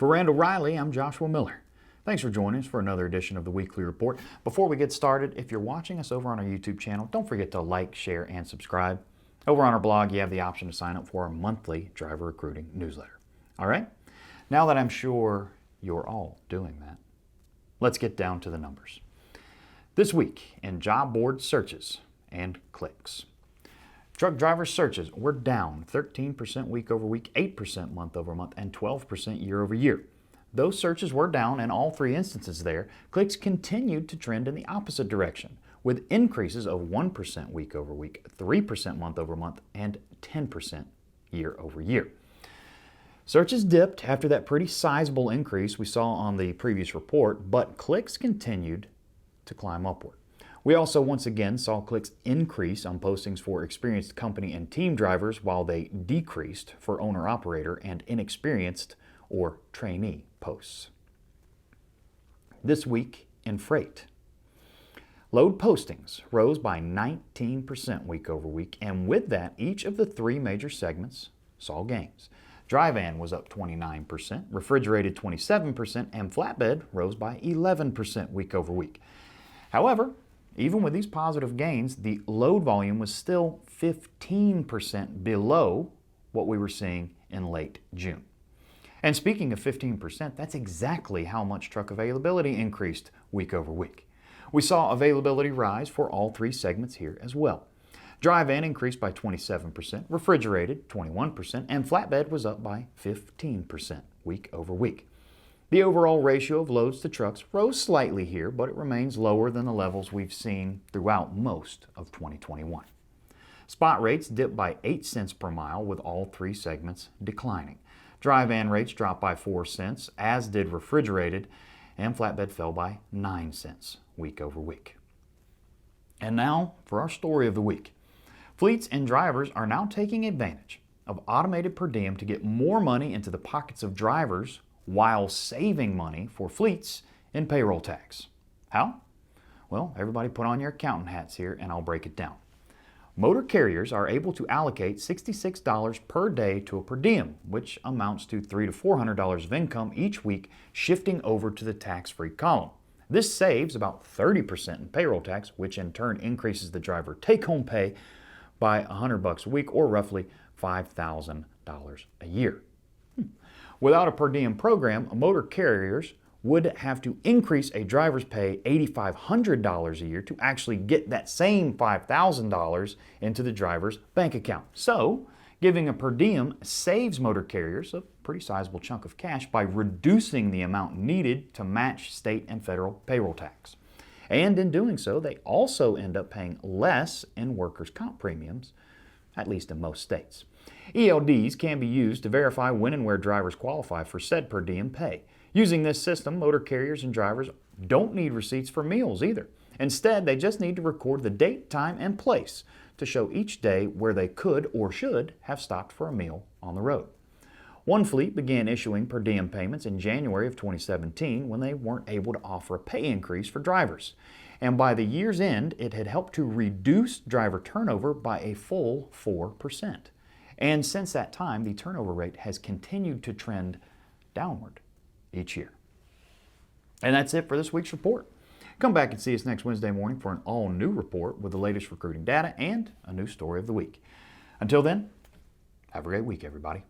For Randall Riley, I'm Joshua Miller. Thanks for joining us for another edition of the Weekly Report. Before we get started, if you're watching us over on our YouTube channel, don't forget to like, share, and subscribe. Over on our blog, you have the option to sign up for our monthly driver recruiting newsletter. All right? Now that I'm sure you're all doing that, let's get down to the numbers. This week in job board searches and clicks. Truck driver searches were down 13% week over week, 8% month over month, and 12% year over year. Those searches were down in all three instances there. Clicks continued to trend in the opposite direction, with increases of 1% week over week, 3% month over month, and 10% year over year. Searches dipped after that pretty sizable increase we saw on the previous report, but clicks continued to climb upward. We also once again saw clicks increase on postings for experienced company and team drivers, while they decreased for owner-operator and inexperienced or trainee posts. This week in freight, load postings rose by 19% week over week, and with that, each of the three major segments saw gains. Dry van was up 29%, refrigerated 27%, and flatbed rose by 11% week over week. However, even with these positive gains, the load volume was still 15% below what we were seeing in late June. And speaking of 15%, that's exactly how much truck availability increased week over week. We saw availability rise for all three segments here as well. Dry van increased by 27%, refrigerated 21%, and flatbed was up by 15% week over week. The overall ratio of loads to trucks rose slightly here, but it remains lower than the levels we've seen throughout most of 2021. Spot rates dipped by 8 cents per mile, with all three segments declining. Dry van rates dropped by 4 cents, as did refrigerated, and flatbed fell by 9 cents week over week. And now for our story of the week. Fleets and drivers are now taking advantage of automated per diem to get more money into the pockets of drivers while saving money for fleets in payroll tax. How? Well, everybody put on your accountant hats here and I'll break it down. Motor carriers are able to allocate $66 per day to a per diem, which amounts to $300 to $400 of income each week, shifting over to the tax-free column. This saves about 30% in payroll tax, which in turn increases the driver take-home pay by $100 a week, or roughly $5,000 a year. Without a per diem program, motor carriers would have to increase a driver's pay $8,500 a year to actually get that same $5,000 into the driver's bank account. So, giving a per diem saves motor carriers a pretty sizable chunk of cash by reducing the amount needed to match state and federal payroll tax. And in doing so, they also end up paying less in workers' comp premiums, at least in most states. ELDs can be used to verify when and where drivers qualify for said per diem pay. Using this system, motor carriers and drivers don't need receipts for meals either. Instead, they just need to record the date, time, and place to show each day where they could or should have stopped for a meal on the road. One fleet began issuing per diem payments in January of 2017 when they weren't able to offer a pay increase for drivers. And by the year's end, it had helped to reduce driver turnover by a full 4%. And since that time, the turnover rate has continued to trend downward each year. And that's it for this week's report. Come back and see us next Wednesday morning for an all-new report with the latest recruiting data and a new story of the week. Until then, have a great week, everybody.